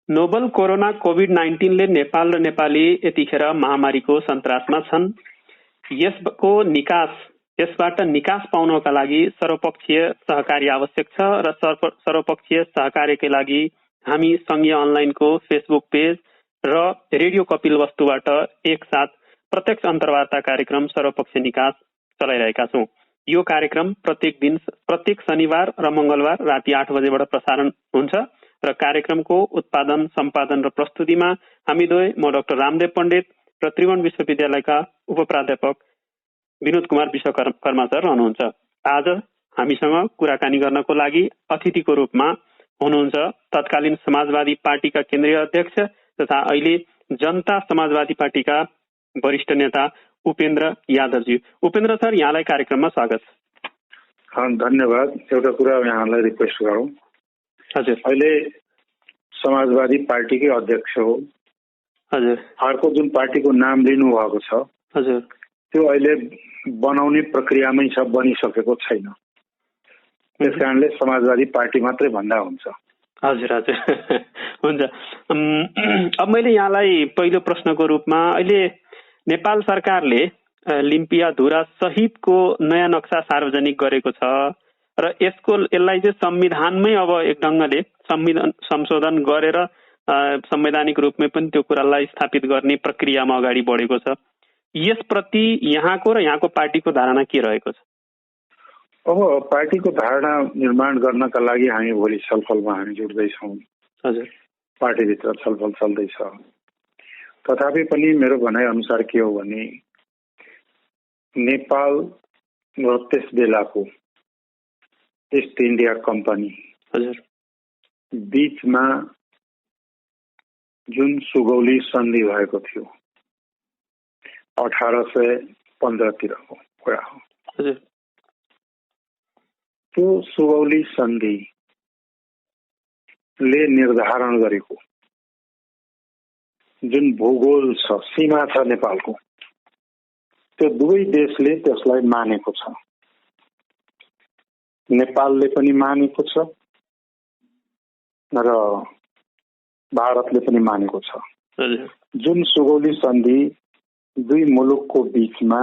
Nobel corona COVID-19 ले नेपाल र नेपाली यतिखेर महामारीको सन्तासमा छन्। यसबाट निकास पाउनका लागि सर्वपक्षीय सहकारी आवश्यक छ र सर्वपक्षीय सहकार्यकै लागि हामी संघीय अनलाइनको फेसबुक पेज र रेडियो कपिलवस्तुबाट एकसाथ प्रत्यक्ष अन्तर्वार्ता कार्यक्रम सर्वपक्षीय निकास चलाइरहेका छौं। यो कार्यक्रम प्रत्येक शनिबार र मंगलबार राति 8 बजेबाट प्रसारण हुन्छ र कार्यक्रमको उत्पादन, सम्पादन र प्रस्तुतिमा हामी दुवै म डाक्टर रामदेव पण्डित र त्रिभुवन विश्वविद्यालयका उपप्राध्यापक विनोद कुमार विश्वकर्मा सर रहनुहुन्छ। आज हामीसँग कुराकानी गर्नको लागि अतिथिको रूपमा हुनुहुन्छ तत्कालीन समाजवादी पार्टीका केन्द्रीय अध्यक्ष तथा अहिले जनता समाजवादी पार्टीका वरिष्ठ नेता उपेन्द्र यादवजी। उपेन्द्र सर, यहाँलाई कार्यक्रममा स्वागत। धन्यवाद। एउटा कुरा यहाँलाई रिक्वेस्ट गरौँ। हजुर। अहिले समाजवादी पार्टीकै अध्यक्ष हो। हजुर। अर्को जुन पार्टीको नाम लिनु भएको छ, हजुर, त्यो अहिले बनाउने प्रक्रियामै छ, बनिसकेको छैन। त्यसकारणले समाजवादी पार्टी मात्रै भन्दा हुन्छ। हजुर हजुर हुन्छ। अब मैले यहाँलाई पहिलो प्रश्नको रूपमा अहिले नेपाल सरकारले लिम्पिया धुरा सहितको नयाँ नक्सा सार्वजनिक गरेको छ र यसलाई चाहिँ संविधानमै अब एक ढङ्गले संशोधन गरेर संवैधानिक रूपमै पनि त्यो कुरालाई स्थापित गर्ने प्रक्रियामा अगाडि बढेको छ। यसप्रति यहाँको र यहाँको पार्टीको धारणा के रहेको छ? अब पार्टीको धारणा निर्माण गर्नका लागि हामी भोलि छलफलमा हामी जुट्दैछौँ। हजुर, पार्टीभित्र छलफल चल्दैछ। तथापि पनि मेरो भनाइ अनुसार के हो भने नेपाल र त्यस बेलाको ईस्ट इन्डिया कम्पनी बीचमा जुन सुगौली सन्धि भएको थियो 1815 तिरको कुरा हो। त्यो सुगौली सन्धिले निर्धारण गरेको जुन भूगोल छ, सीमा छ नेपालको, त्यो दुवै देशले त्यसलाई मानेको छ। नेपालले पनि मानेको छ र भारतले पनि मानेको छ। जुन सुगौली सन्धि दुई मुलुकको बीचमा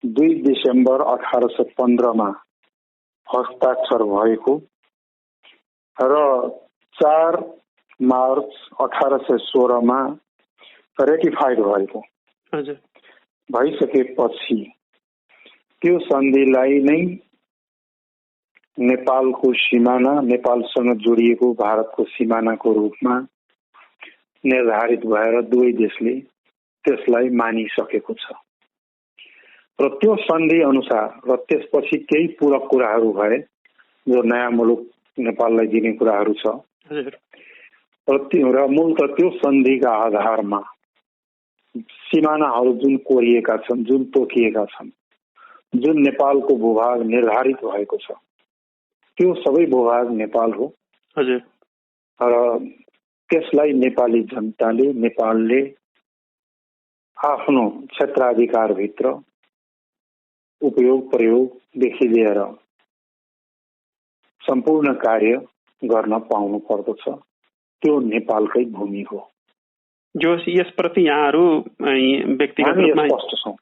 2 डिसेम्बर 1815 मा हस्ताक्षर भएको र 4 मार्च 1816 मा रेटिफाइड भएको भइसकेपछि त्यो सन्धिलाई नै नेपालको सिमाना, नेपालसँग जोडिएको भारतको सिमानाको रूपमा निर्धारित भएर दुवै देशले त्यसलाई मानिसकेको छ। र त्यो सन्धि अनुसार र त्यसपछि केही पूरक कुराहरू भए जो नयाँ मुलुक नेपाललाई दिने कुराहरू छ र मूलतः त्यो सन्धिका आधारमा सिमानाहरू जुन कोरिएका छन्, जुन तोकिएका छन्, जुन नेपालको भूभाग निर्धारित भएको छ, त्यो सबै भूभाग नेपाल हो। हजुर। र त्यसलाई नेपाली जनताले, नेपालले आफ्नो क्षेत्राधिकारभित्र उपयोग प्रयोगदेखि लिएर सम्पूर्ण कार्य गर्न पाउनु पर्दछ। त्यो नेपालकै भूमि हो। जो यसप्रति यहाँहरू व्यक्तिगत रूपमा स्पष्ट छौं।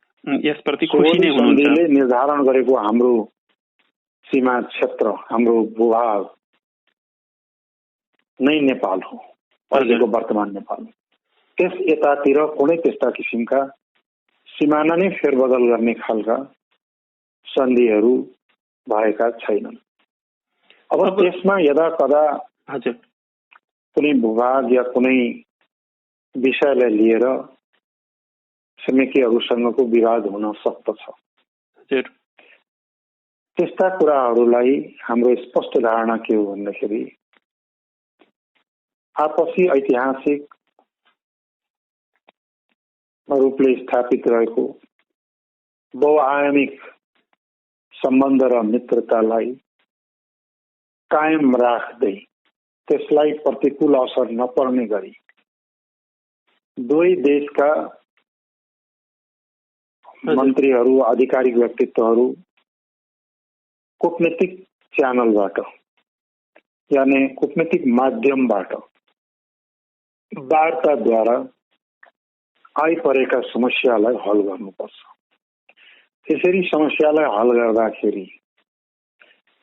यसप्रति खुसी नै हुनुहुन्छ। निर्धारण गरेको हाम्रो सीमा क्षेत्र, हाम्रो भूभाग नै नेपाल हो, अहिलेको वर्तमान नेपाल। त्यस यतातिर कुनै त्यस्ता किसिमका सिमाना नै फेरबदल गर्ने खालका सन्धिहरू भएका छैनन्। अब त्यसमा यदा कदा कुनै भूभाग या कुनै विषयलाई लिएर छिमेकीहरूसँगको विवाद हुन सक्दछ। त्यस्ता कुराहरूलाई हाम्रो स्पष्ट धारणा के हो भन्दाखेरि आपसी ऐतिहासिक रूपले स्थापित रहेको बहुआयामिक सम्बन्ध र मित्रतालाई कायम राख्दै त्यसलाई प्रतिकूल असर नपर्ने गरी दुवै देशका मन्त्रीहरू, आधिकारिक व्यक्तित्वहरू कूटनीतिक च्यानलबाट यानी कूटनीतिक माध्यमबाट वार्ताद्वारा आइपरेका समस्यालाई हल गर्नुपर्छ। त्यसरी समस्यालाई हल गर्दाखेरि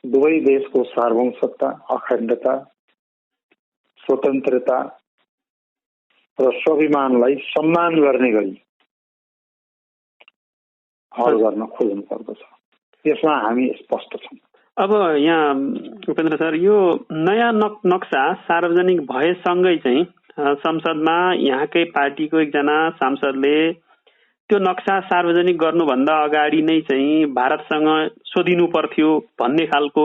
दुवै देशको सार्वभौमसत्ता, अखण्डता, स्वतन्त्रता र स्वाभिमानलाई सम्मान गर्ने गरी हल गर्न खोज्नु पर्दछ। यसमा हामी स्पष्ट छौँ। अब यहाँ उपेन्द्र सर, यो नयाँ नक्सा सार्वजनिक भएसँगै चाहिँ संसदमा यहाँकै पार्टीको एकजना सांसदले त्यो नक्सा सार्वजनिक गर्नुभन्दा अगाडि नै चाहिँ भारतसँग सोधिनु पर्थ्यो भन्ने खालको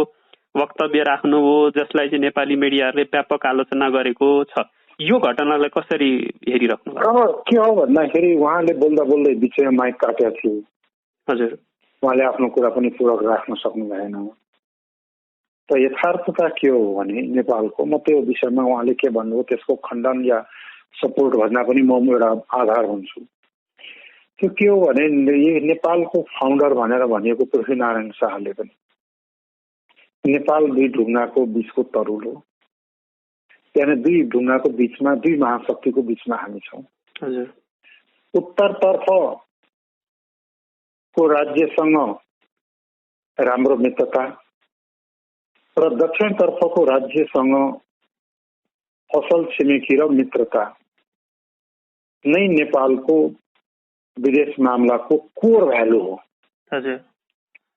वक्तव्य राख्नुभयो, जसलाई चाहिँ नेपाली मिडियाहरूले व्यापक आलोचना गरेको छ। यो घटनालाई कसरी हेरिराख्नु भएको? अब के हो भन्दाखेरि उहाँले बोल्दा बोल्दै बिचमा माइक काटेको थियो। हजुर, उहाँले आफ्नो कुरा पनि पूरक राख्न सक्नु भएन। त यथार्थता के हो भने नेपालको, म त्यो विषयमा उहाँले के भन्नुभयो त्यसको खण्डन या सपोर्ट भन्दा पनि म एउटा आधार हुन्छु। त्यो के हो भने नेपालको फाउन्डर भनेर भनिएको पृथ्वीनारायण शाहले पनि नेपाल दुई ढुङ्गाको बीचको तरुल हो, त्यहाँ दुई ढुङ्गाको बीचमा, दुई महाशक्तिको बीचमा हामी छौँ। उत्तरतर्फको राज्यसँग राम्रो मित्रता र दक्षिणतर्फको राज्यसँग असल छिमेकी र मित्रता नै नेपालको विदेश मामलाको कोर भ्यालु हो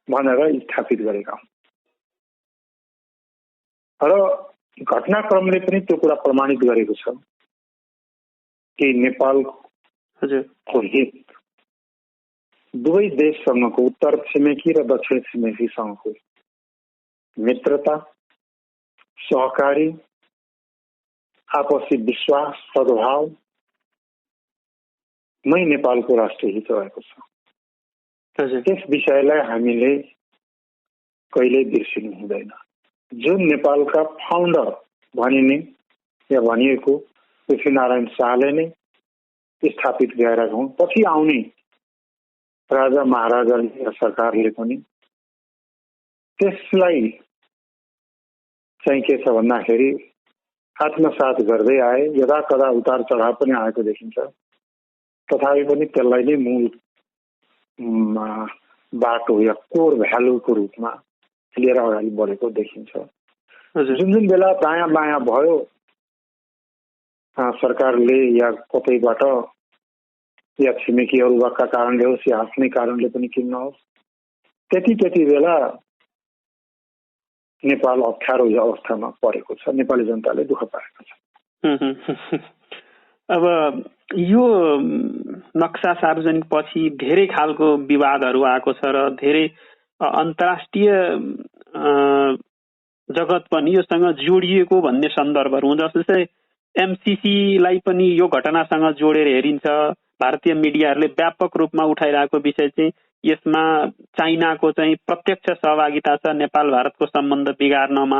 भनेर स्थापित गरेका हौं। र घटनाक्रमले पनि त्यो कुरा प्रमाणित गरेको छ कि नेपालको हित दुवै देशसँगको, उत्तर छिमेकी र दक्षिण छिमेकीसँगको मित्रता, सहकारी, आपसी विश्वास, सद्भाव मै नेपालको राष्ट्रिय हित रहेको छ। त्यस विषयलाई हामीले कहिल्यै बिर्सिनु हुँदैन। जुन नेपालका फाउन्डर भनिने या भनिएको पृथ्वीनारायण शाहले नै स्थापित गरेका हुन्, पछि आउने राजा महाराजाले र सरकारले पनि त्यसलाई चाहिँ के छ भन्दाखेरि आत्मसात गर्दै आए। यदा कदा उतार चढाव पनि आएको देखिन्छ, तथापि पनि त्यसलाई नै मूल बाटो या कोर भ्यालुको रूपमा लिएर अगाडि बढेको देखिन्छ। जुन जुन बेला दायाँ बायाँ भयो सरकारले या कतैबाट या छिमेकीहरूका कारणले होस् या आफ्नै कारणले पनि किन नहोस्, त्यति बेला नेपाल अप्ठ्यारो अवस्थामा परेको छ। नेपाली जनताले दुःख पाएको छ। अब यो नक्सा सार्वजनिक पछि धेरै खालको विवादहरू आएको छ र धेरै अन्तर्राष्ट्रिय जगत पनि योसँग जोडिएको भन्ने सन्दर्भहरू हुन्छ। जस्तै एमसीसीलाई पनि यो घटनासँग जोडेर हेरिन्छ। भारतीय मिडियाहरूले व्यापक रूपमा उठाइरहेको विषय चाहिँ यसमा चाइनाको चाहिँ प्रत्यक्ष सहभागिता छ नेपाल भारतको सम्बन्ध बिगार्नमा।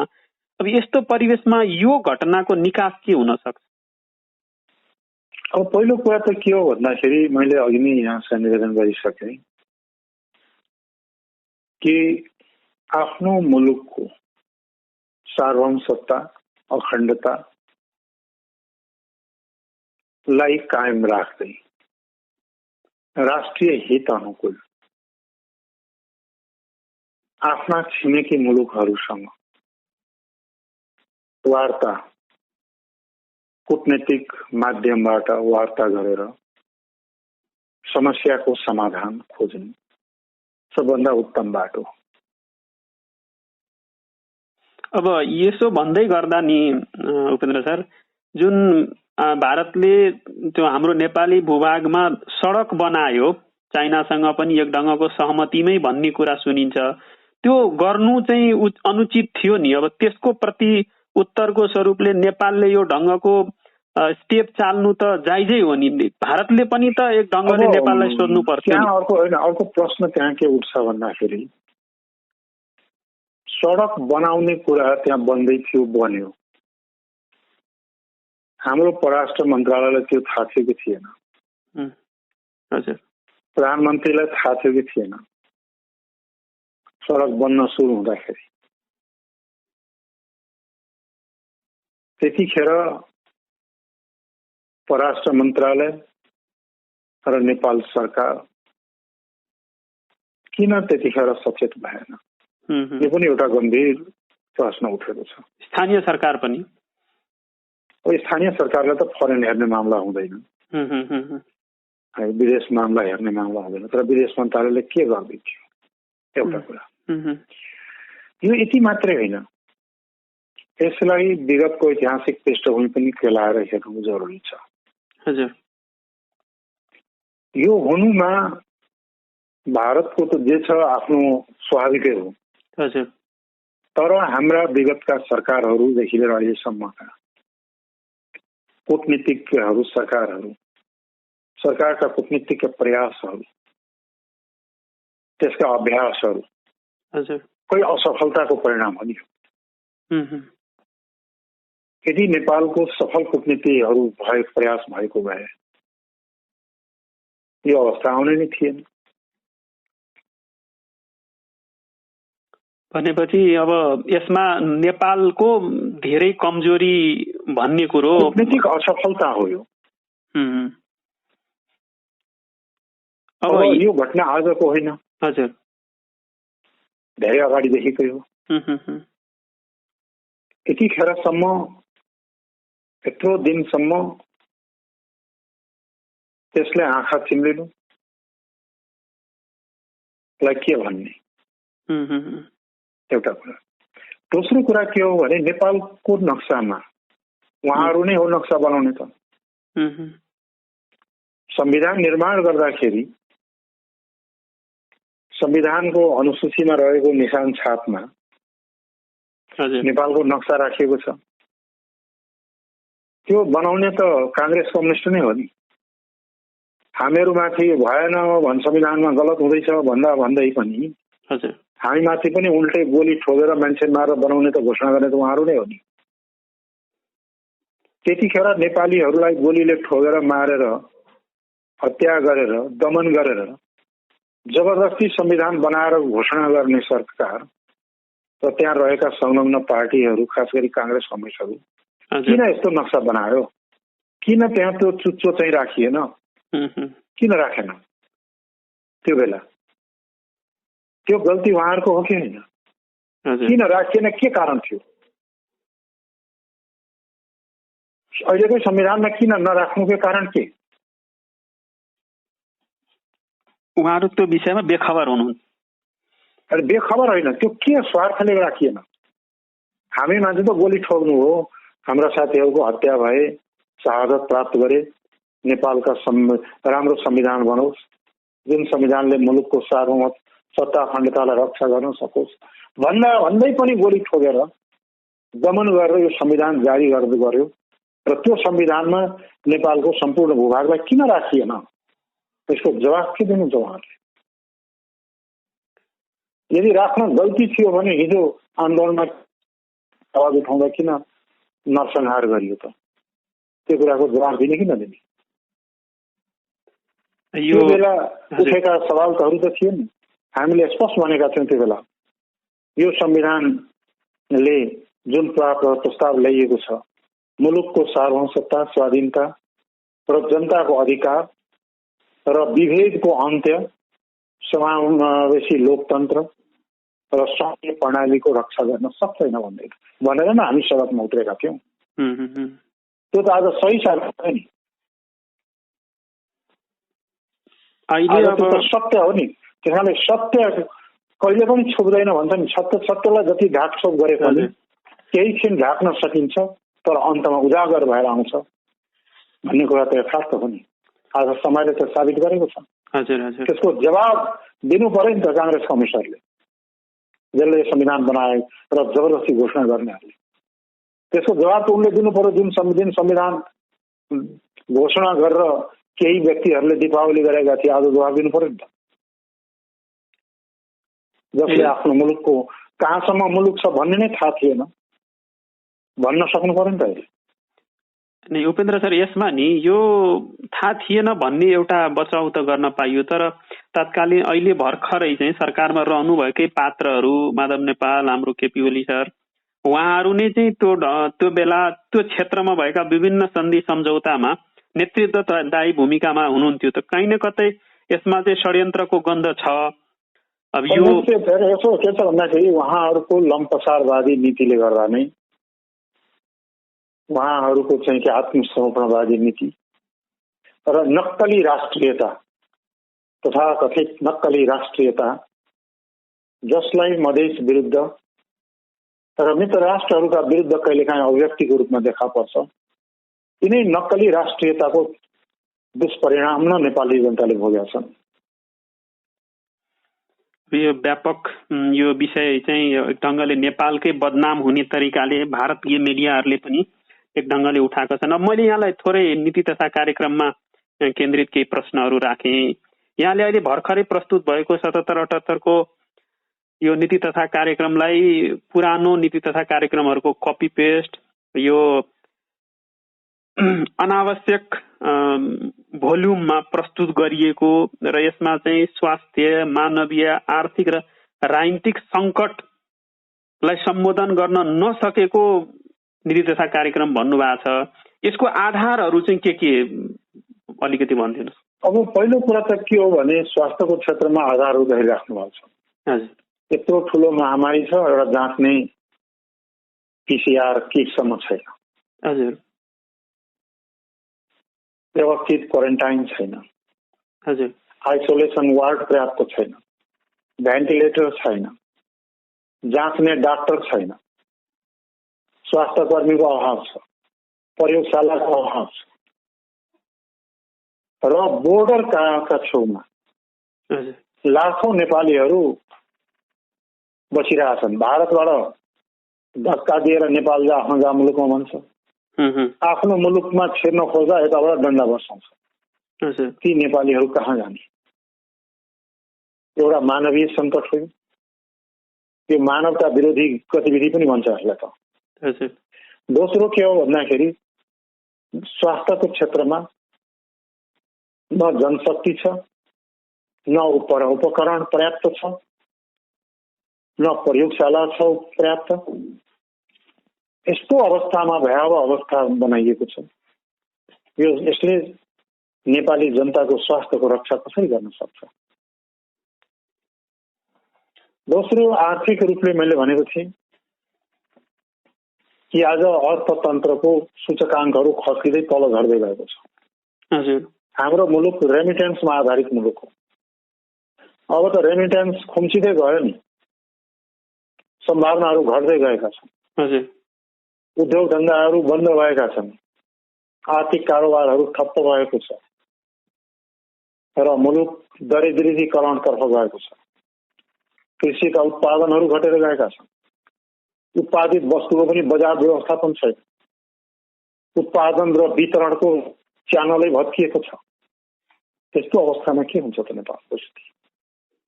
अब यस्तो परिवेशमा यो घटनाको निकास के हुन सक्छ? अब पहिलो कुरा त के हो भन्दाखेरि मैले अघि नै यहाँ निवेदन गरिसकेँ कि आफ्नो मुलुकको सार्वभौमसत्ता, अखण्डतालाई कायम राख्दै राष्ट्रिय हित अनुकूल आफ्ना छिमेकी मुलुकहरूसँग वार्ता, कूटनीतिक माध्यमबाट वार्ता गरेर समस्याको समाधान खोज्नु सबभन्दा उत्तम बाटो। अब यसो भन्दै गर्दा नि उपेन्द्र सर, जुन भारतले त्यो हाम्रो नेपाली भूभागमा सडक बनायो, चाइनासँग पनि एक ढङ्गको सहमतिमै भन्ने कुरा सुनिन्छ। त्यो गर्नु चाहिँ अनुचित थियो नि। अब त्यसको प्रति उत्तरको स्वरूपले नेपालले यो ढङ्गको स्टेप चाल्नु त जायजै हो नि। भारतले पनि त एक ढङ्गले नेपाललाई सोध्नु पर्थ्यो। अर्को प्रश्न त्यहाँ के उठ्छ भन्दाखेरि सडक बनाउने कुरा त्यहाँ बन्दै थियो, बन्यो। हाम्रो परराष्ट्र मन्त्रालयलाई त्यो थाहा थियो कि थिएन? हजुर, प्रधानमन्त्रीलाई थाहा थियो कि थिएन सडक बन्न सुरु हुँदाखेरि? त्यतिखेर परराष्ट्र मन्त्रालय र नेपाल सरकार किन त्यतिखेर सचेत भएन? यो पनि एउटा गम्भीर प्रश्न उठेको छ। स्थानीय सरकार पनि, स्थानीय सरकारलाई त फरेन हेर्ने मामला हुँदैन, विदेश मामला हेर्ने मामला हुँदैन, तर विदेश मन्त्रालयले के गर्दै थियो एउटा कुरा। यो यति मात्रै होइन, यसलाई विगतको ऐतिहासिक पृष्ठभूमि पनि केलाएर हेर्नु जरुरी छ। हजुर, यो हुनुमा भारतको त जे छ आफ्नो स्वाभाविकै हो। हजुर, तर हाम्रा विगतका सरकारहरूदेखि लिएर अहिलेसम्मका कूटनीतिज्ञहरू, सरकारका कूटनीतिक प्रयासहरू, त्यसका अभ्यासहरू कोही असफलताको परिणाम हो नि। यदि नेपालको सफल कूटनीतिहरू प्रयास भएको भए यो अवस्था आउने नै थिएन। भनेपछि अब यसमा नेपालको धेरै कमजोरी भन्ने कुरो कूटनीतिक असफलता हो यो। अब यो घटना आजको होइन। हजुर, धेरै अगाडिदेखिकै हो। यतिखेरसम्म, यत्रो दिनसम्म त्यसले आँखा चिम्लिनुलाई के भन्ने एउटा कुरा। दोस्रो कुरा के हो भने नेपालको नक्सामा उहाँहरू नै हो नक्सा बनाउने त। संविधान निर्माण गर्दाखेरि संविधानको अनुसूचीमा रहेको निशान छापमा नेपालको नक्सा राखिएको छ। त्यो बनाउने त कांग्रेस कम्युनिस्ट नै हो नि। हामीहरूमाथि भएन संविधानमा गलत हुँदैछ भन्दै पनि हामी माथि पनि उल्टै गोली ठोकेर मान्छे मारेर बनाउने त घोषणा गर्ने त उहाँहरू नै हो नि। त्यतिखेर नेपालीहरूलाई गोलीले ठोकेर मारेर, हत्या गरेर, दमन गरेर जबरजस्ती संविधान बनाएर घोषणा गर्ने सरकार र त्यहाँ रहेका संलग्न पार्टीहरू, खास गरी कांग्रेस कम्युनिस्टहरू किन यस्तो नक्सा बनायो? किन त्यहाँ त्यो चुच्चो चाहिँ राखिएन? किन राखेन? त्यो बेला त्यो गल्ती उहाँहरूको हो कि होइन? किन राखिएन? के कारण थियो? अहिलेको संविधानमा किन नराख्नुको कारण के? उहाँहरू त्यो विषयमा बेखबर हुनुहुन्छ। अरे बेखबर होइन, त्यो के स्वार्थले राखिएन? हामी मान्छे त गोली ठोक्नु हो, हाम्रा साथीहरूको हत्या भए, शहादत प्राप्त गरे, नेपालका राम्रो संविधान बनोस्, जुन संविधानले मुलुकको सार्वभौम सत्ता अखण्डतालाई रक्षा गर्न सकोस् भन्दै पनि गोली ठोकेर दमन गरेर यो संविधान जारी गर्यो र त्यो संविधानमा नेपालको सम्पूर्ण भूभागलाई किन राखिएन? त्यसको जवाफ के दिनुहुन्छ उहाँहरूले? यदि राख्न गल्ती थियो भने हिजो आन्दोलनमा आवाज उठाउँदा किन नरसंहार गरियो त? त्यो कुराको जवाफ दिने कि नदिने? यो बेला उठेका सवालहरू त थिए नि। हामीले स्पष्ट भनेका थियौँ त्यो बेला, यो संविधानले जुन प्रस्ताव ल्याइएको छ, मुलुकको सार्वभौमसत्ता, स्वाधीनता र जनताको अधिकार र विभेदको अन्त्य, समावेशी लोकतन्त्र र संघीय प्रणालीको रक्षा गर्न सक्दैन भनेर न हामी सडकमा उत्रेका थियौँ। त्यो त आज सही साबित भयो नि। सत्य हो नि। त्यसैले सत्य कहिले पनि छुप्दैन भन्छ नि। सत्यलाई जति ढाकछोप गरे पनि केही क्षण ढाक्न सकिन्छ, तर अन्तमा उजागर भएर आउँछ भन्ने कुरा त यथार्थ हो नि। आज समयले त साबित गरेको छ। त्यसको जवाब दिनु पर्यो नि त कांग्रेस कम्युनिस्टहरूले, जसले संविधान बनाए र जबरजस्ती घोषणा गर्नेहरूले। त्यसको जवाब त उनले दिनु पर्यो। जुन संविधान घोषणा गरेर केही व्यक्तिहरूले दीपावली गरेका थिए, आज जवाब दिनु पर्यो नि त। जसले आफ्नो मुलुकको कहाँसम्म मुलुक छ भन्ने नै थाहा थिएन, भन्न सक्नु पर्यो नि त। अनि उपेन्द्र सर, यसमा नि यो थाहा थिएन भन्ने एउटा बचाउ त गर्न पाइयो, तर तत्कालीन अहिले भर्खरै चाहिँ सरकारमा रहनुभएकै पात्रहरू, माधव नेपाल, हाम्रो केपी ओली सर, उहाँहरू नै चाहिँ त्यो बेला त्यो क्षेत्रमा भएका विभिन्न सन्धि सम्झौतामा नेतृत्वदायी भूमिकामा हुनुहुन्थ्यो, त कहीँ न कतै यसमा चाहिँ षड्यन्त्रको गन्ध छ। अब यो यसो के छ भन्दाखेरि उहाँहरूको लम्पसारवादी नीतिले गर्दा नै उहाँहरूको चाहिँ कि आत्मसमर्पणवादी नीति र नक्कली राष्ट्रियता तथा कथित नक्कली राष्ट्रियता जसलाई मधेस विरुद्ध र मित्र राष्ट्रहरूका विरुद्ध कहिलेकाहीँ अभिव्यक्तिको रूपमा देखा पर्छ, यिनै नक्कली राष्ट्रियताको दुष्परिणाम न नेपाली जनताले भोगेका छन्। यो व्यापक यो विषय चाहिँ एक ढङ्गले नेपालकै बदनाम हुने तरिकाले भारतीय मिडियाहरूले पनि एक ढङ्गले उठाएका छन्। अब मैले यहाँलाई थोरै नीति तथा कार्यक्रममा केन्द्रित केही प्रश्नहरू राखेँ। यहाँले अहिले भर्खरै प्रस्तुत भएको 77-78 को यो नीति तथा कार्यक्रमलाई पुरानो नीति तथा कार्यक्रमहरूको कपी पेस्ट, यो अनावश्यक भोल्युममा प्रस्तुत गरिएको र यसमा चाहिँ स्वास्थ्य, मानवीय, आर्थिक र राजनीतिक सङ्कटलाई सम्बोधन गर्न नसकेको नीति तथा कार्यक्रम भन्नुभएको छ। यसको आधारहरू चाहिँ के अलिकति भनिदिनुहोस्। अब पहिलो कुरा त के हो भने स्वास्थ्यको क्षेत्रमा आधारहरू राख्नु भएको छ। हजुर, यत्रो ठुलो महामारी छ, एउटा जाँच्ने पीसीआर किटसम्म छैन। हजुर, व्यवस्थित क्वारेन्टाइन छैन। हजुर, आइसोलेसन वार्ड पर्याप्त छैन, भेन्टिलेटर छैन, जाँच्ने डाक्टर छैन, स्वास्थ्य कर्मीको अभाव छ, प्रयोगशालाको अभाव छ र बोर्डरका छेउमा लाखौं नेपालीहरू बसिरहेछन्। भारतबाट धक्का दिएर नेपाल जा, आफ्नो जा मुलुकमा भन्छ, आफ्नो मुलुकमा छिर्न खोज्दा यताबाट डन्डा बसाउँछ। ती नेपालीहरू कहाँ जाने? एउटा मानवीय सङ्कट हो, यो मानवता विरोधी गतिविधि पनि भन्छ यसलाई त। दोस्रो के हो भन्दाखेरि स्वास्थ्यको क्षेत्रमा न जनशक्ति छ, न उपकरण पर्याप्त छ, न प्रयोगशाला छ पर्याप्त। यस्तो अवस्थामा भयावह अवस्था बनाइएको छ। यसले नेपाली जनताको स्वास्थ्यको रक्षा कसरी गर्न सक्छ? दोस्रो, आर्थिक रूपले मैले भनेको थिएँ कि आज अर्थतन्त्रको सूचकाङ्कहरू खस्किँदै तल झर्दै गएको छ। हाम्रो मुलुक रेमिटेन्समा आधारित मुलुक हो। अब त रेमिटेन्स खुम्चिँदै गयो नि, सम्भावनाहरू घट्दै गएका छन्, उद्योग धन्दाहरू बन्द भएका छन्, आर्थिक कारोबारहरू ठप्प भएको छ र मुलुक दरिद्रीकरणतर्फ गएको छ। कृषिका उत्पादनहरू घटेर गएका छन्, उत्पादित वस्तुको पनि बजार व्यवस्थापन छैन, उत्पादन र वितरणको च्यानलै भत्किएको छ। त्यस्तो अवस्थामा के हुन्छ त नेपालको स्थिति?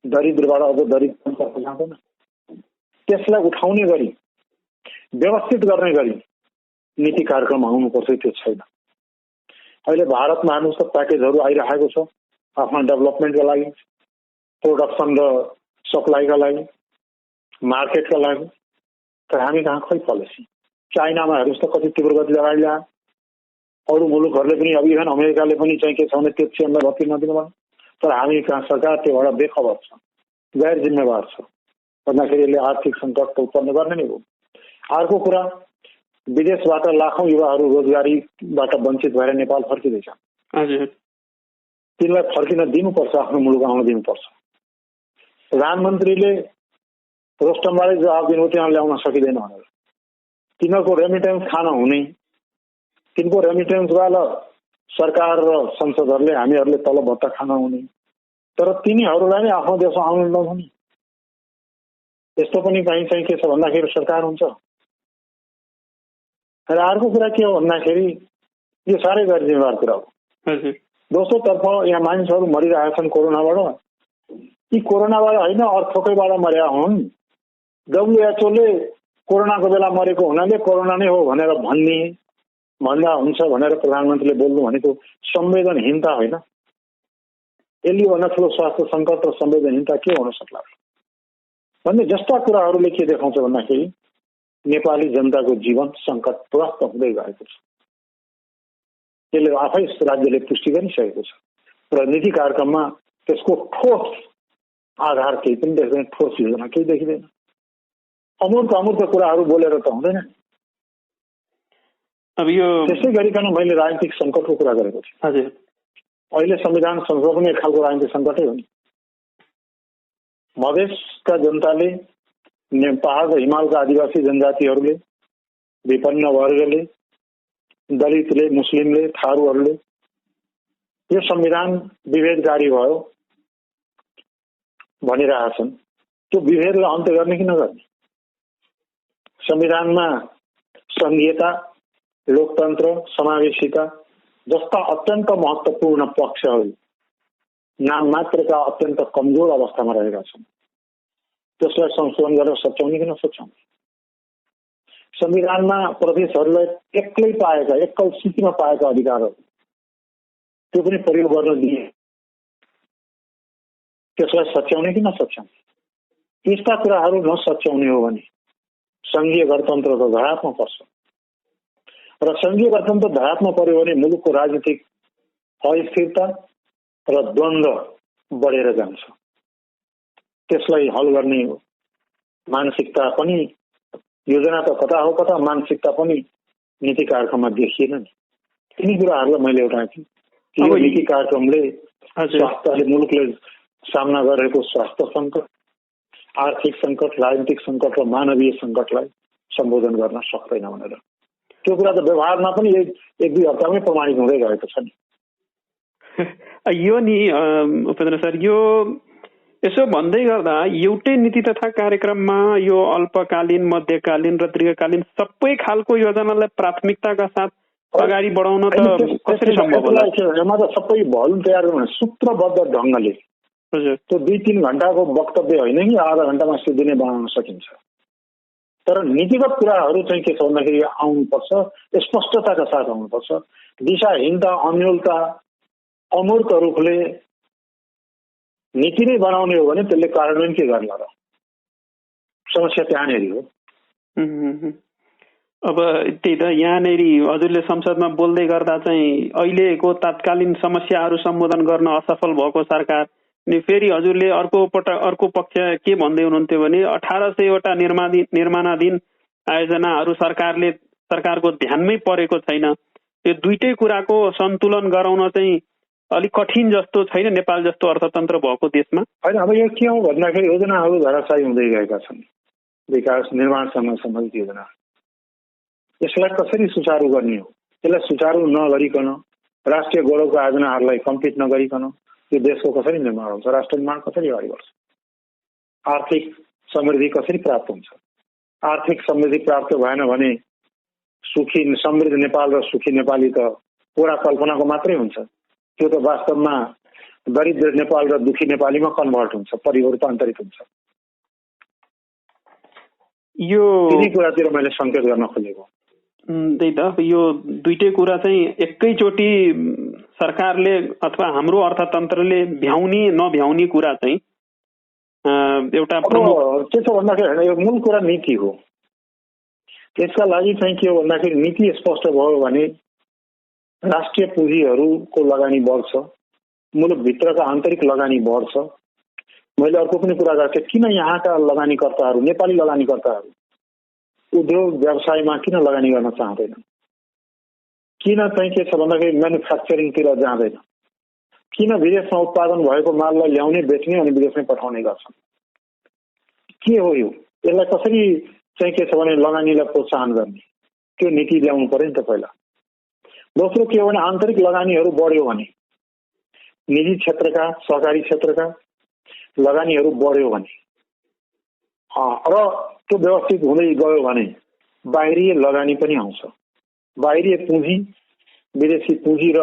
दरिद्रबाट अब दरिद्रतर्फ जाँदैन। त्यसलाई उठाउने गरी, व्यवस्थित गर्ने गरी नीति कार्यक्रम आउनुपर्छ, त्यो छैन। अहिले भारतमा हेर्नुहोस् त प्याकेजहरू आइरहेको छ आफ्नो डेभलपमेन्टका लागि, प्रोडक्सन र सप्लाईका लागि, मार्केटका लागि। तर हामी कहाँ खै पोलिसी? चाइनामा हेर्नुहोस् त कति तीव्र गतिले अगाडि ल्यायो। अरू मुलुकहरूले पनि, अब इभन अमेरिकाले पनि चाहिँ के छ भने त्यो चेनलाई भत्ति नदिनु भयो। तर हामी कहाँ सरकार त्योबाट बेखबर छ, गैर जिम्मेवार छ। भन्दाखेरि यसले आर्थिक सङ्कट उत्पन्न गर्ने नै हो। अर्को कुरा, विदेशबाट लाखौं युवाहरू रोजगारीबाट वञ्चित भएर नेपाल फर्किँदैछन्। तिनलाई फर्किन दिनुपर्छ, आफ्नो मुलुक आउन दिनुपर्छ। प्रधानमन्त्रीले रोस्टमबाटै जवाब दिनु त्यहाँ ल्याउन सकिँदैन भनेर। तिनीहरूको रेमिटेन्स खान हुने, तिनको रेमिटेन्सबाट सरकार र संसदहरूले हामीहरूले तलब भत्ता खान हुने, तर तिनीहरूलाई नै आफ्नो देशमा आउनु नहुने। यस्तो पनि कहीँ चाहिँ के छ भन्दाखेरि सरकार हुन्छ। र अर्को कुरा के हो भन्दाखेरि यो साह्रै गैर जिम्मेवार कुरा हो। दोस्रोतर्फ यहाँ मानिसहरू मरिरहेछन् कोरोनाबाट। यी कोरोनाबाट होइन, अर्थकैबाट मरेका हुन्। WHO ले कोरोनाको बेला मरेको हुनाले कोरोना नै हो भनेर भन्दा हुन्छ भनेर प्रधानमन्त्रीले बोल्नु भनेको संवेदनहीनता होइन। यसले भन्दा ठुलो स्वास्थ्य सङ्कट र संवेदनहीनता के हुन सक्ला भन्ने जस्ता कुराहरूले के देखाउँछ भन्दाखेरि नेपाली जनताको जीवन सङ्कटग्रस्त हुँदै गएको छ। यसले आफै राज्यले पुष्टि गरिसकेको छ र नीति कार्यक्रममा त्यसको ठोस आधार केही पनि देख्दैन, ठोस योजना केही देखिँदैन। अमूर्त कुराहरू बोलेर त हुँदैन। अब यो त्यसै गरिकन मैले राजनीतिक सङ्कटको कुरा गरेको थिएँ। हजुर, अहिले संविधान संशोधन पनि एक खालको राजनीतिक सङ्कटै हो नि। मधेसका जनताले, पहाड र हिमालका आदिवासी जनजातिहरूले, विपन्न वर्गले, दलितले, मुस्लिमले, थारूहरूले यो संविधान विभेदकारी भयो भनिरहेछन्। त्यो विभेदलाई अन्त्य गर्ने कि नगर्ने? संविधानमा संघीयता, लोकतन्त्र, समावेशिता जस्ता अत्यन्त महत्त्वपूर्ण पक्षहरू नाम मात्रका अत्यन्त कमजोर अवस्थामा रहेका छन्। त्यसलाई संशोधन गरेर सच्याउने कि नसच्याउने? संविधानमा प्रदेशहरूलाई एकल स्थितिमा पाएका अधिकारहरू त्यो पनि प्रयोग गर्न दिए, त्यसलाई सच्याउने कि नसच्याउने? यस्ता कुराहरू नसच्याउने हो भने संघीय गणतन्त्र त धरापमा पर्छ र संघीय गणतन्त्र धरापमा पर्यो भने मुलुकको राजनीतिक अस्थिरता र द्वन्द्व बढेर जान्छ। त्यसलाई हल गर्ने मानसिकता पनि, योजना त कता हो कता, मानसिकता पनि नीति कार्यक्रममा देखिएन नि। यिनी कुराहरूलाई मैले एउटा यो नीति कार्यक्रमले स्वास्थ्यले, मुलुकले सामना गरेको स्वास्थ्य सङ्कट, आर्थिक सङ्कट, राजनीतिक सङ्कट र मानवीय सङ्कटलाई सम्बोधन गर्न सक्दैन भनेर त्यो कुरा त व्यवहारमा पनि एक दुई हप्तामै प्रमाणित हुँदै गएको छ नि। यो नि उपेन्द्र सर, यो यसो भन्दै गर्दा एउटै नीति तथा कार्यक्रममा यो अल्पकालीन, मध्यकालीन र दीर्घकालीन सबै खालको योजनालाई प्राथमिकताका साथ अगाडि बढाउन त कसरी सम्भव होला? यसमा त सबै भलुन्टियर सूत्रबद्ध ढङ्गले त्यो 2-3 घण्टाको वक्तव्य होइन कि आधा घण्टामा सिद्धिने बनाउन सकिन्छ। तर नीतिगत कुराहरू चाहिँ के छ भन्दाखेरि आउनुपर्छ, स्पष्टताका साथ आउनुपर्छ। दिशाहीनता, अन्योलता, अमूर्त रूपले नीति नै बनाउने हो भने त्यसले कार्यान्वयन के गर्ला र? समस्या त्यहाँनेरि हो। अब त्यही त यहाँनेरि हजुरले संसदमा बोल्दै गर्दा चाहिँ अहिलेको तात्कालीन समस्याहरू सम्बोधन गर्न असफल भएको सरकार, अनि फेरि हजुरले अर्को पक्ष के भन्दै हुनुहुन्थ्यो भने 1800वटा निर्माणाधीन आयोजनाहरू सरकारको ध्यानमै परेको छैन। यो दुईटै कुराको सन्तुलन गराउन चाहिँ अलिक कठिन जस्तो छैन नेपाल जस्तो अर्थतन्त्र भएको देशमा? होइन, अब यो के हो भन्दाखेरि योजनाहरू धराशायी हुँदै गएका छन्। विकास निर्माणसँग सम्बन्धित योजना, यसलाई कसरी सुचारू गर्ने हो? यसलाई सुचारू नगरिकन, राष्ट्रिय गौरवका योजनाहरूलाई कम्प्लिट नगरिकन यो देशको कसरी निर्माण हुन्छ? राष्ट्र निर्माण कसरी अगाडि बढ्छ? आर्थिक समृद्धि कसरी प्राप्त हुन्छ? आर्थिक समृद्धि प्राप्त भएन भने सुखी समृद्ध नेपाल र सुखी नेपाली त पुरा कल्पनाको मात्रै हुन्छ। त्यो त वास्तवमा दरिद्र नेपाल र दुखी नेपालीमा कन्भर्ट हुन्छ, परिवर्तनान्तरित हुन्छ। यो यिनी कुरातिर मैले सङ्केत गर्न खोजेको। त्यही त, यो दुईटै कुरा चाहिँ एकैचोटि सरकारले अथवा हाम्रो अर्थतन्त्रले भ्याउने नभ्याउने कुरा चाहिँ एउटा प्रमुख के छ भन्दाखेरि यो मूल कुरा नीति हो। त्यसका लागि चाहिँ के हो भन्दाखेरि नीति स्पष्ट भयो भने राष्ट्रिय पुँजीहरूको लगानी बढ्छ, मुलुकभित्रका आन्तरिक लगानी बढ्छ। मैले अर्को पनि कुरा गरेको थिएँ, किन यहाँका लगानीकर्ताहरू, नेपाली लगानीकर्ताहरू उद्योग व्यवसायमा किन लगानी गर्न चाहँदैन? किन चाहिँ के छ भन्दाखेरि म्यानुफ्याक्चरिङतिर जाँदैन? किन विदेशमा उत्पादन भएको माललाई ल्याउने, बेच्ने अनि विदेशमै पठाउने गर्छन्? के हो यो? यसलाई कसरी चाहिँ के छ भने लगानीलाई प्रोत्साहन गर्ने? त्यो नीति ल्याउनु पर्यो नि त पहिला। दोस्रो के हो भने आन्तरिक लगानीहरू बढ्यो भने, निजी क्षेत्रका, सहकारी क्षेत्रका लगानीहरू बढ्यो भने र त्यो व्यवस्थित हुँदै गयो भने बाहिरी लगानी पनि आउँछ। बाहिरी पुँजी, विदेशी पुँजी र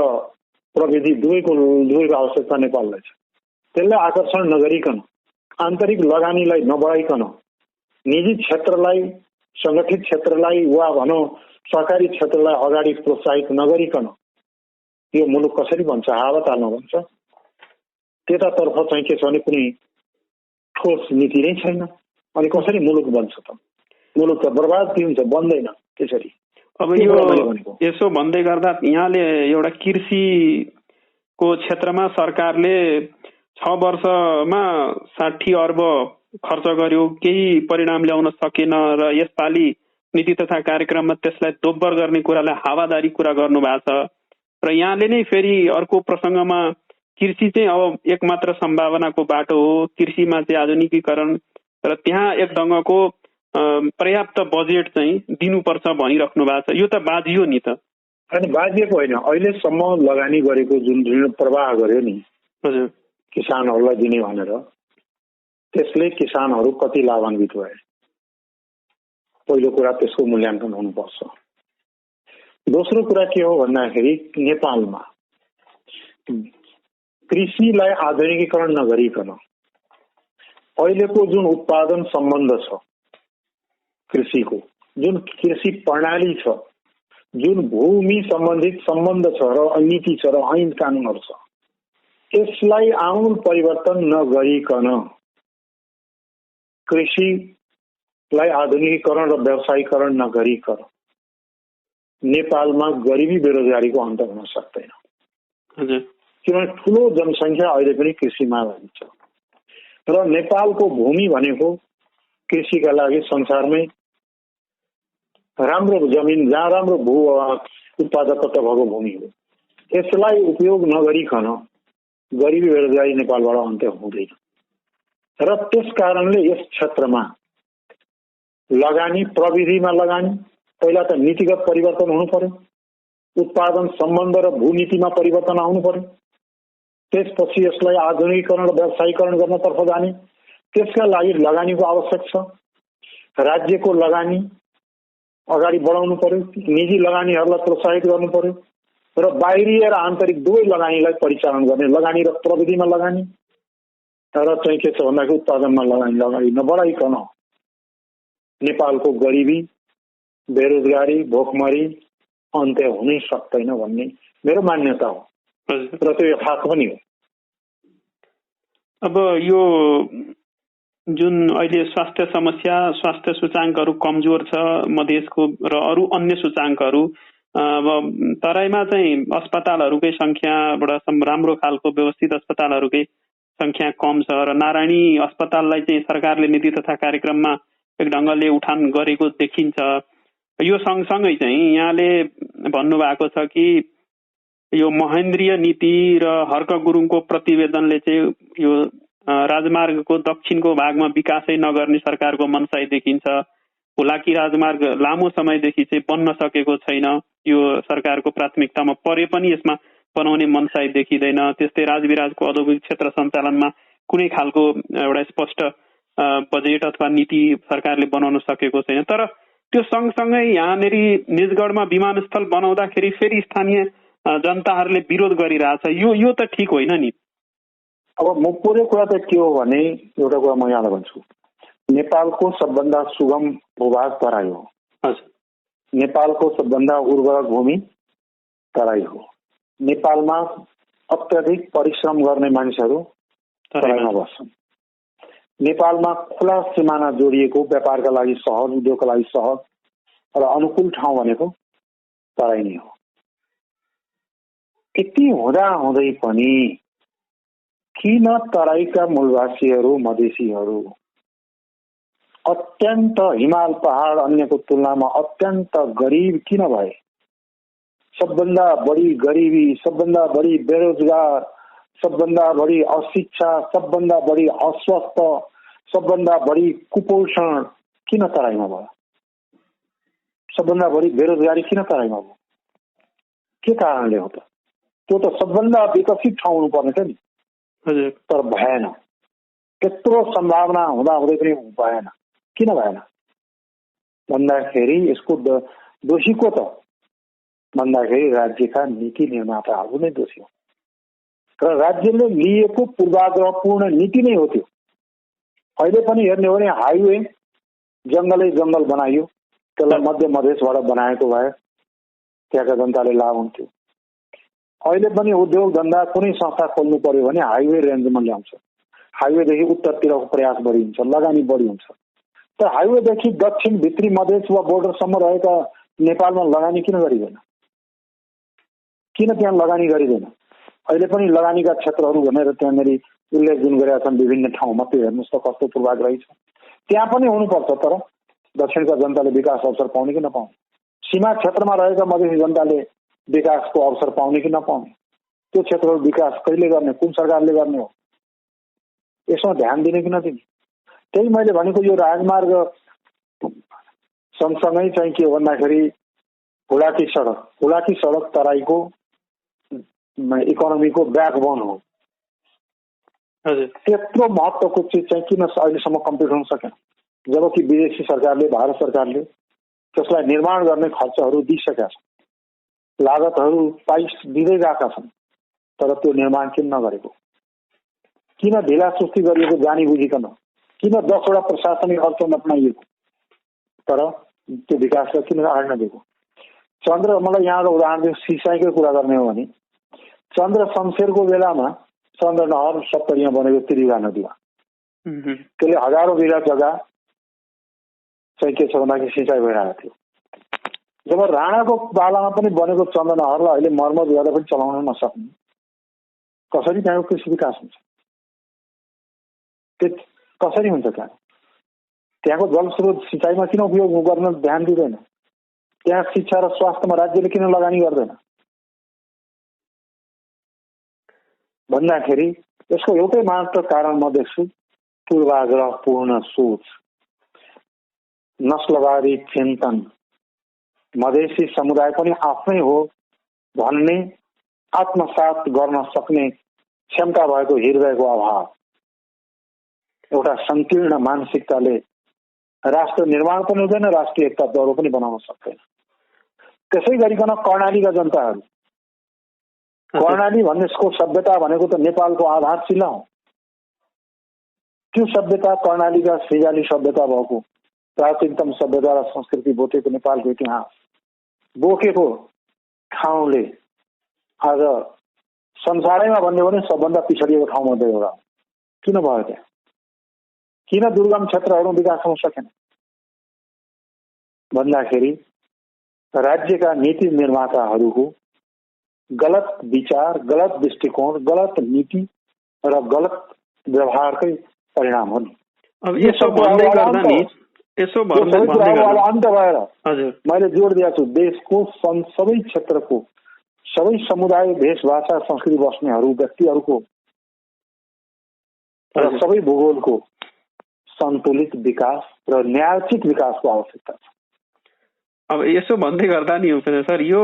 प्रविधि दुवैको आवश्यकता नेपाललाई छ। त्यसलाई आकर्षण नगरिकन, आन्तरिक लगानीलाई नबढाइकन, निजी क्षेत्रलाई, संगठित क्षेत्रलाई वा भनौँ सहकारी क्षेत्रलाई अगाडि प्रोत्साहित नगरिकन यो मुलुक कसरी बन्छ? हावा ताल्न बन्छ। त्यतातर्फ चाहिँ के छ भने कुनै ठोस नीति नै छैन। अनि कसरी मुलुक बन्छ त? मुलुक त बर्बाद हुन्छ, बन्दैन त्यसरी। अब यो यसो भन्दै गर्दा यहाँले एउटा कृषिको क्षेत्रमा सरकारले 6 वर्षमा 60 अर्ब खर्च गर्यो, केही परिणाम ल्याउन सकेन र यसपालि नीति तथा कार्यक्रममा त्यसलाई दोब्बर गर्ने कुरालाई हावादारी कुरा गर्नु भएको छ र यहाँले नै फेरि अर्को प्रसङ्गमा कृषि चाहिँ अब एकमात्र सम्भावनाको बाटो हो, कृषिमा चाहिँ आधुनिकीकरण र त्यहाँ एक ढङ्गको पर्याप्त बजेट चाहिँ दिनुपर्छ भनिराख्नु भएको छ। यो त बाजियो नि त? अनि बाजिएको होइन, अहिलेसम्म लगानी गरेको जुन ऋण प्रवाह गर्यो नि हजुर किसानहरूलाई दिने भनेर, त्यसले किसानहरू कति लाभान्वित भए, पहिलो कुरा त्यसको मूल्याङ्कन हुनुपर्छ। दोस्रो कुरा के हो भन्दाखेरि नेपालमा कृषिलाई आधुनिकीकरण नगरिकन अहिलेको जुन उत्पादन सम्बन्ध छ, कृषिको जुन कृषि प्रणाली छ, जुन भूमि सम्बन्धित सम्बन्ध छ र नीति छ र ऐन कानुनहरू छ, यसलाई आमूल परिवर्तन नगरिकन कृषिलाई आधुनिकीकरण र व्यवसायीकरण नगरिकन नेपालमा गरिबी बेरोजगारीको अन्त हुन सक्दैन। किनभने ठुलो जनसङ्ख्या अहिले पनि कृषिमा छ र नेपालको भूमि भनेको कृषिका लागि संसारमै राम्रो जमिन, जहाँ राम्रो भू उत्पादकता भएको भूमि हो। यसलाई उपयोग नगरिकन गरिबी बेरोजगारी नेपालबाट अन्त्य हुँदैन र त्यस कारणले यस क्षेत्रमा लगानी, प्रविधिमा लगानी, पहिला त नीतिगत परिवर्तन हुनु पर्यो, उत्पादन सम्बन्ध र भूनीतिमा परिवर्तन आउनु पर्यो, त्यसपछि यसलाई आधुनिकीकरण र व्यवसायीकरण गर्नतर्फ जाने, त्यसका लागि लगानीको आवश्यक छ। राज्यको लगानी अगाडि बढाउनु पर्यो, निजी लगानीहरूलाई प्रोत्साहित गर्नु पर्यो र बाहिरी र आन्तरिक दुवै लगानीलाई परिचालन गर्ने, लगानी र प्रविधिमा लगानी र चाहिँ के छ भन्दाखेरि उत्पादनमा लगानी नबढाइकन नेपालको गरिबी, बेरोजगारी, भोकमरी अन्त्य हुनै सक्दैन भन्ने मेरो मान्यता हो र त्यो यथार्थ पनि हो। अब यो जुन अहिले स्वास्थ्य समस्या, स्वास्थ्य सूचाङ्कहरू कमजोर छ मधेसको र अरू अन्य सूचाङ्कहरू, अब तराईमा चाहिँ अस्पतालहरूकै सङ्ख्याबाट राम्रो खालको व्यवस्थित अस्पतालहरूकै सङ्ख्या कम छ र नारायणी अस्पताललाई चाहिँ सरकारले नीति तथा कार्यक्रममा एक ढङ्गले उठान गरेको देखिन्छ। यो सँगसँगै चाहिँ यहाँले भन्नुभएको छ कि यो महेन्द्रीय नीति र हर्क गुरुङको प्रतिवेदनले चाहिँ यो राजमार्गको दक्षिणको भागमा विकासै नगर्ने सरकारको मनसाई देखिन्छ। हुलाकी राजमार्ग लामो समयदेखि चाहिँ बन्न सकेको छैन, यो सरकारको प्राथमिकतामा परे पनि यसमा बनाउने मनसाई देखिँदैन। त्यस्तै राजविराजको औद्योगिक क्षेत्र सञ्चालनमा कुनै खालको एउटा स्पष्ट बजेट अथवा नीति सरकारले बनाउन सकेको छैन। तर त्यो सँगसँगै यहाँनिर निजगढमा विमानस्थल बनाउँदाखेरि फेरि स्थानीय जनताहरूले विरोध गरिरहेछ। यो त ठिक होइन नि। अब म पुरै कुरा त के हो भने एउटा कुरा म यहाँलाई भन्छु, नेपालको सबभन्दा सुगम भूभाग तराई हो। नेपालको सबभन्दा उर्वरक भूमि तराई हो। नेपालमा अत्यधिक परिश्रम गर्ने मानिसहरू तराईमा बस्छन्। नेपालमा खुला सिमाना जोडिएको व्यापारका लागि सहज, उद्योगका लागि सहज र अनुकूल ठाउँ भनेको तराई नै हो। यति हुँदा हुँदै पनि किन तराईका मूलवासीहरू, मधेसीहरू अत्यन्त हिमाल पहाड अन्यको तुलनामा अत्यन्त गरिब किन भए? सबभन्दा बढी गरिबी, सबभन्दा बढी बेरोजगार, सबभन्दा बढी अशिक्षा, सबभन्दा बढी अस्वस्थ, सबभन्दा बढी कुपोषण किन तराईमा भयो? सबभन्दा बढी बेरोजगारी किन तराईमा भयो? के कारणले हो त? त्यो त सबभन्दा विकसित ठाउँ हुनुपर्ने थियो नि, तर भएन। त्यत्रो सम्भावना हुँदा हुँदै पनि भएन। किन भएन भन्दाखेरि यसको दोषी को त भन्दाखेरि राज्यका नीति निर्माताहरू नै दोषी हो र राज्यले लिएको पूर्वाग्रहपूर्ण नीति नै हो त्यो। अहिले पनि हेर्ने हो भने हाइवे जंगलै जंगल बनाइयो, त्यसलाई मध्य मधेसबाट बनाएको भए त्यहाँका जनताले लाभ हुन्थ्यो। अहिले पनि उद्योग धन्दा कुनै संस्था खोल्नु पर्यो भने हाइवे रेन्जमा ल्याउँछ, हाइवेदेखि उत्तरतिरको प्रयास बढी हुन्छ, लगानी बढी हुन्छ। तर हाइवेदेखि दक्षिण भित्री मधेस वा बोर्डरसम्म रहेका नेपालमा लगानी किन गरिँदैन? किन त्यहाँ लगानी गरिँदैन? अहिले पनि लगानीका क्षेत्रहरू भनेर त्यहाँनिर उल्लेख जुन गरेका छन् विभिन्न ठाउँमा, त्यो हेर्नुहोस् त कस्तो पूर्वाग्रही छ। त्यहाँ पनि हुनुपर्छ, तर दक्षिणका जनताले विकास अवसर पाउने कि नपाउने, सीमा क्षेत्रमा रहेका मधेसी जनताले विकासको अवसर पाउने कि नपाउने, त्यो क्षेत्रको विकास कहिले गर्ने, कुन सरकारले गर्ने हो, यसमा ध्यान दिने कि नदिने। त्यही मैले भनेको यो राजमार्ग सँगसँगै चाहिँ के हो भन्दाखेरि हुलाकी सडक तराईको इकोनोमीको ब्याकबोन हो। त्यत्रो महत्त्वको चिज चाहिँ किन अहिलेसम्म कम्प्लिट हुन सकेन? जबकि विदेशी सरकारले, भारत सरकारले त्यसलाई निर्माण गर्ने खर्चहरू दिइसकेका छन्, लागतहरू दिँदै गएका छन्, तर त्यो निर्माण किन नगरेको? किन ढिला सुस्ती गरिएको जानी बुझिकन? किन 10वटा प्रशासनिक अडचन अपनाइएको तर त्यो विकासलाई किन अगाडि नदिएको? मलाई यहाँको उदाहरण दिउँ, सिँचाइकै कुरा गर्ने हो भने चन्द्र शमशेरको बेलामा चन्द्र नहर 70 बनेको त्रिभुवा नदीमा, त्यसले हजारौं बिघा जग्गा चाहिँ के छ भन्दाखेरि सिँचाइ भइरहेको थियो। जब राणाको पालामा पनि बनेको चन्द्र नहरलाई अहिले मर्मत गरेर पनि चलाउन नसक्ने, कसरी त्यहाँको कृषि विकास हुन्छ? कसरी हुन्छ? त्यहाँको जलस्रोत सिँचाइमा किन उपयोग गर्न ध्यान दिँदैन? त्यहाँ शिक्षा र स्वास्थ्यमा राज्यले किन लगानी गर्दैन भन्दाखेरि यसको एउटै मात्र कारण म देख्छु, पूर्वाग्रहपूर्ण सोच, नस्लवादी चिन्तन, मधेसी समुदाय पनि आफ्नै हो भन्ने आत्मसात गर्न सक्ने क्षमता भएको हृदयको अभाव, एउटा संकीर्ण मानसिकताले राष्ट्र निर्माण पनि हुँदैन, राष्ट्रिय एकता दौरो पनि बनाउन सक्दैन। त्यसै गरिकन कर्णालीका जनताहरू, कर्णाली भन्नेको सभ्यता भनेको त नेपालको आधारशिला हो। त्यो सभ्यता कर्णालीका सृजाली सभ्यता भएको प्राचीनतम सभ्यता र संस्कृति बोकेको नेपालको इतिहास बोकेको ठाउँले आज संसारैमा भन्यो भने सबभन्दा पिछडिएको ठाउँमध्ये एउटा किन भयो? त्यहाँ किन दुर्गम क्षेत्रहरू विकास हुन सकेन भन्दाखेरि राज्यका नीति निर्माताहरूको गलत विचार, गलत दृष्टिकोण, गलत नीति र गलत व्यवहारकै परिणाम हो नि। अब यसो भन्दै गर्दा नि अन्त भएर मैले जोड दिएको छु, देशको सबै क्षेत्रको, सबै समुदाय, भेष, भाषा, संस्कृति बस्नेहरू, व्यक्तिहरूको र सबै भूगोलको सन्तुलित विकास र न्यायोचित विकासको आवश्यकता छ। अब यसो भन्दै गर्दा नि सर, यो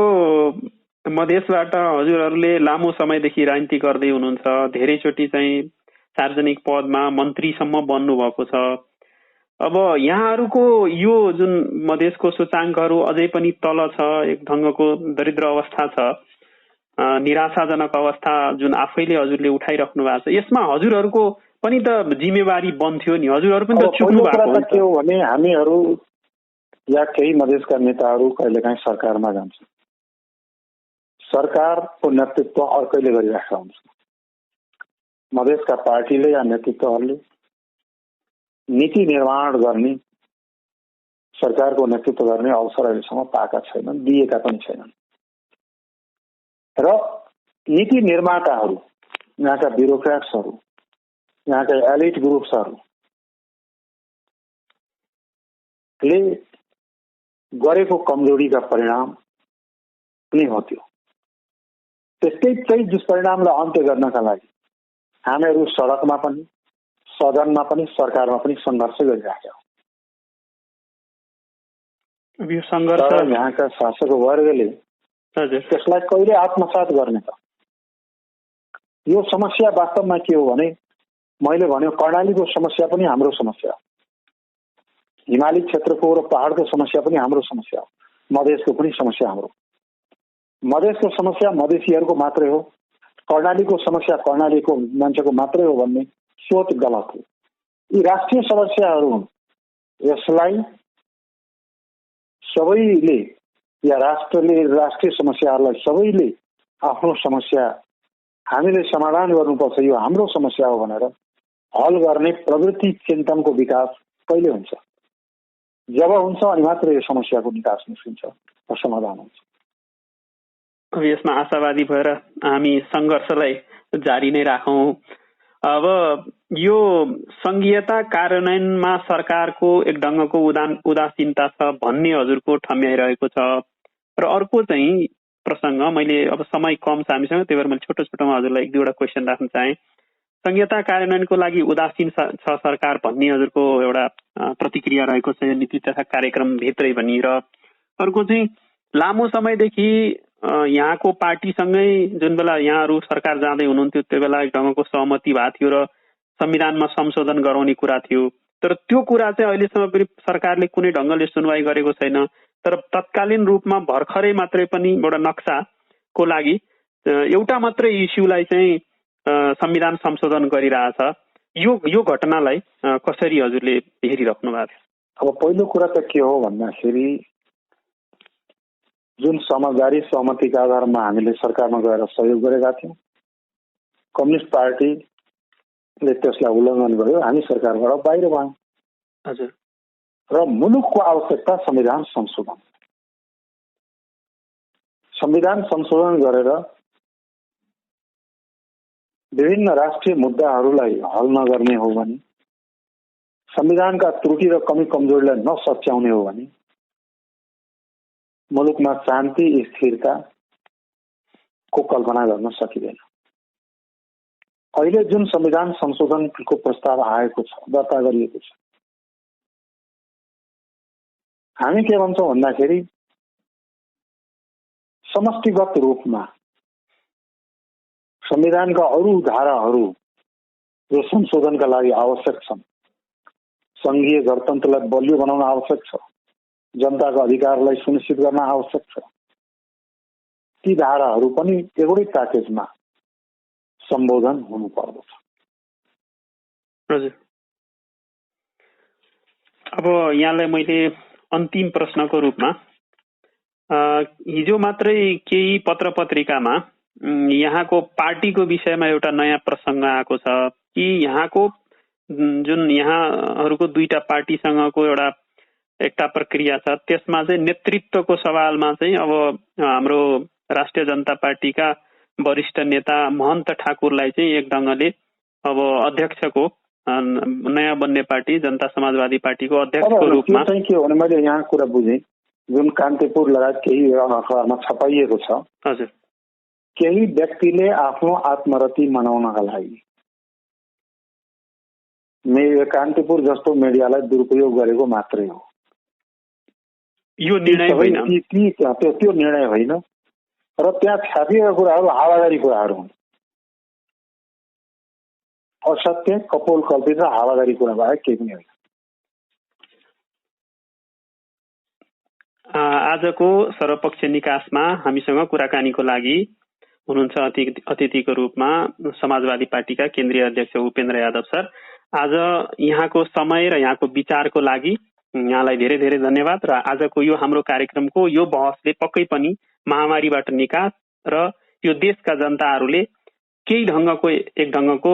मधेसबाट हजुरहरूले लामो समयदेखि राजनीति गर्दै हुनुहुन्छ, धेरैचोटि चाहिँ सार्वजनिक पदमा मन्त्रीसम्म बन्नु भएको छ। अब यहाँहरूको यो जुन मधेसको सूचाङ्कहरू अझै पनि तल छ, एक ढङ्गको दरिद्र अवस्था छ, निराशाजनक अवस्था जुन आफैले हजुरले उठाइराख्नु भएको छ, यसमा हजुरहरूको पनि त जिम्मेवारी बन्थ्यो नि। हजुरहरू पनि त चुक्नु भएको के हो भने हामीहरू या केही मधेसका नेताहरू कहिलेकाहीँ सरकारमा जान्छन्, सरकारको नेतृत्व अर्कैले गरिरहेका हुन्छ। मधेसका पार्टीले या नेतृत्वहरूले नीति निर्माण गर्ने, सरकारको नेतृत्व गर्ने अवसर अहिलेसम्म पाएका छैनन्, दिएका पनि छैनन्। र नीति निर्माताहरू, यहाँका ब्युरोक्रेट्सहरू, यहाँका एलिट ग्रुप्सहरूले गरेको कमजोरीका परिणाम पनि हो त्यो। त्यस्तै दुष्परिणामलाई अन्त्य गर्नका लागि हामीहरू सडकमा पनि, सदनमा पनि, सरकारमा पनि सङ्घर्ष गरिरहेका छौँ। यहाँका शासक वर्गले त्यसलाई कहिले आत्मसात गर्ने त? यो समस्या वास्तवमा के हो भने मैले भन्यो, कर्णालीको समस्या पनि हाम्रो समस्या हो, हिमाली क्षेत्रको र पहाडको समस्या पनि हाम्रो समस्या हो, मधेसको पनि समस्या हाम्रो। मधेसको समस्या मधेसीहरूको मात्रै हो, कर्णालीको समस्या कर्णालीको मान्छेको मात्रै हो भन्ने सोच गलत हो। यी राष्ट्रिय समस्याहरू हुन्। यसलाई सबैले या राष्ट्रले राष्ट्रिय समस्याहरूलाई सबैले आफ्नो समस्या हामीले समाधान गर्नुपर्छ, यो हाम्रो समस्या हो भनेर हल गर्ने प्रवृत्ति चिन्तनको विकास कहिले हुन्छ? जब हुन्छ अनि मात्र यो समस्याको निकास निस्किन्छ। र समाधान हुन्छ। यसमा आशावादी भएर हामी सङ्घर्षलाई जारी नै राखौं। अब यो संघीयता कार्यान्वयनमा सरकारको एक ढङ्गको उदासीनता छ भन्ने हजुरको ठम्याइरहेको छ र अर्को चाहिँ प्रसङ्ग, मैले अब समय कम छ हामीसँग, त्यही भएर मैले छोटो छोटोमा हजुरलाई एक दुईवटा क्वेसन राख्न चाहे। संघीयता कार्यान्वयनको लागि उदासीन छ सरकार भन्ने हजुरको एउटा प्रतिक्रिया रहेको छ नीति तथा कार्यक्रम भित्रै भनी, र अर्को चाहिँ लामो समयदेखि यहाँको पार्टीसँगै जुन बेला यहाँहरू सरकार जाँदै हुनुहुन्थ्यो त्यो बेला एक ढङ्गको सहमति भएको थियो र संविधानमा संशोधन गराउने कुरा थियो, तर त्यो कुरा चाहिँ अहिलेसम्म पनि सरकारले कुनै ढङ्गले सुनवाई गरेको छैन। तर तत्कालीन रूपमा भर्खरै मात्रै पनि एउटा नक्साको लागि एउटा मात्रै इस्युलाई चाहिँ संविधान संशोधन गरिरहेछ। यो घटनालाई कसरी हजुरले हेरिराख्नु भएको छ? अब पहिलो कुरा त के हो भन्दाखेरि जुन समझदारी सहमतिका आधारमा हामीले सरकारमा गएर सहयोग गरेका थियौँ, कम्युनिस्ट पार्टीले त्यसलाई उल्लङ्घन गर्यो, हामी सरकारबाट बाहिर भयौँ। हजुर। र मुलुकको आवश्यकता संविधान संशोधन। संविधान संशोधन गरेर विभिन्न राष्ट्रिय मुद्दाहरूलाई हल नगर्ने हो भने, संविधानका त्रुटि र कमी कमजोरीलाई नसच्याउने हो भने मुलुकमा शान्ति स्थिरता को कल्पना गर्न सकिँदैन। अहिले जुन संविधान संशोधनको प्रस्ताव आएको छ, दर्ता गरिएको छ, हामी के भन्छौँ भन्दाखेरि समष्टिगत रूपमा संविधानका अरू धाराहरू जो संशोधनका लागि आवश्यक छन्, संघीय गणतन्त्रलाई बलियो बनाउन आवश्यक छ, जनताको अधिकारलाई सुनिश्चित गर्न आवश्यक छ, ती धाराहरू पनि एउटै प्याकेजमा सम्बोधन हुनु पर्दछ। हजुर। अब यहाँलाई मैले अन्तिम प्रश्नको रूपमा हिजो मात्रै केही पत्र पत्रिकामा यहाँको पार्टीको विषयमा एउटा नयाँ प्रसङ्ग आएको छ कि यहाँको जुन यहाँहरूको दुईटा पार्टीसँगको एउटा एकता प्रक्रिया छ, त्यसमा चाहिँ नेतृत्वको सवालमा चाहिँ अब हाम्रो राष्ट्रिय जनता पार्टीका वरिष्ठ नेता महन्त ठाकुरलाई चाहिँ एक ढङ्गले अब अध्यक्षको नयाँ बन्ने पार्टी जनता समाजवादी पार्टीको अध्यक्षको रूपमा चाहिँ के हो भने मैले यहाँ कुरा बुझेँ, जुन कान्तिपुर लगायत केही अखबारमा छपाइएको छ। हजुर। केही व्यक्तिले आफ्नो आत्मरति मनाउनका लागि कान्तिपुर जस्तो मिडियालाई दुरुपयोग गरेको मात्रै हो। यो निर्णय होइन, त्यो निर्णय होइन र त्यहाँ छापिएका कुराहरू हावादारी कुराहरू हुन्। असत्य, कपोल कल्पित र हावादारी कुरा बाहेक केही पनि होइन। आजको सर्वपक्षीय निकासमा हामीसँग कुराकानीको लागि हुनुहुन्छ अतिथिको रूपमा समाजवादी पार्टीका केन्द्रीय अध्यक्ष उपेन्द्र यादव सर। आज यहाँको समय र यहाँको विचारको लागि यहाँलाई धेरै धेरै धन्यवाद। र आजको यो हाम्रो कार्यक्रमको यो बहसले पक्कै पनि महामारीबाट निकास र यो देशका जनताहरूले केही ढङ्गको एक ढङ्गको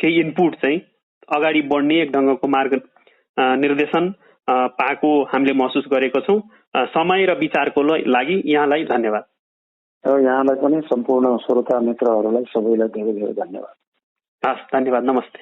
केही इनपुट चाहिँ अगाडि बढ्ने एक ढङ्गको मार्ग निर्देशन पाएको हामीले महसुस गरेको छौँ। समय र विचारको लागि यहाँलाई धन्यवाद। यहाँलाई पनि सम्पूर्ण श्रोता मित्रहरूलाई सबैलाई धेरै धेरै धन्यवाद। हस्, धन्यवाद। नमस्ते।